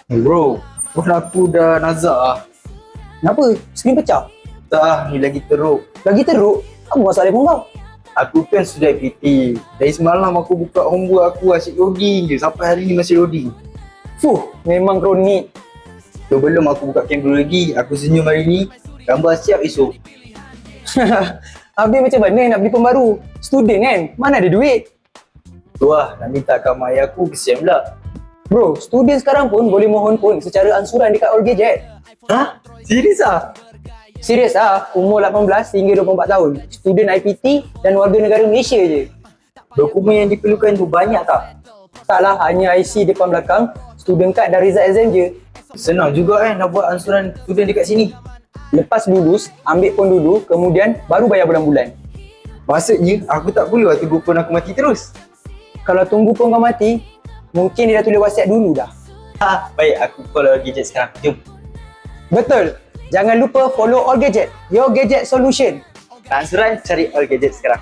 Bro, phone aku dah nazak lah. Kenapa? Skrin pecah? Tak lah, ni lagi teruk. Lagi teruk? Apa masalah telefon kau? Aku kan sudah PT. Dari semalam aku buka homework aku asyik loading je. Sampai hari ni masih loading. Fuh, memang kronik. Sebelum aku buka kamera lagi, aku senyum hari ni. Gambar siap esok. Habis macam mana nak beli phone baru? Student kan? Mana ada duit? Tu lah, nak minta kat mak ayah aku, kesian pula. Bro, student sekarang pun boleh mohon phone secara ansuran dekat All Gadget. Hah? Serius ah? Serius ah, umur 18 hingga 24 tahun. Student IPT dan warga negara Malaysia je. Dokumen yang diperlukan tu banyak tak? Taklah, hanya IC depan belakang, student card dan result exam je. Senang juga kan nak buat ansuran student dekat sini. Lepas lulus, ambil phone dulu, kemudian baru bayar bulan-bulan. Maksudnya, aku tak perlu lah tunggu phone aku mati terus. Kalau tunggu phone kau mati, mungkin dia dah tulis WhatsApp dulu dah. Ha, baik, aku call All Gadget sekarang. Jom. Betul. Jangan lupa follow All Gadget, your gadget solution. Ansuran cari All Gadget sekarang.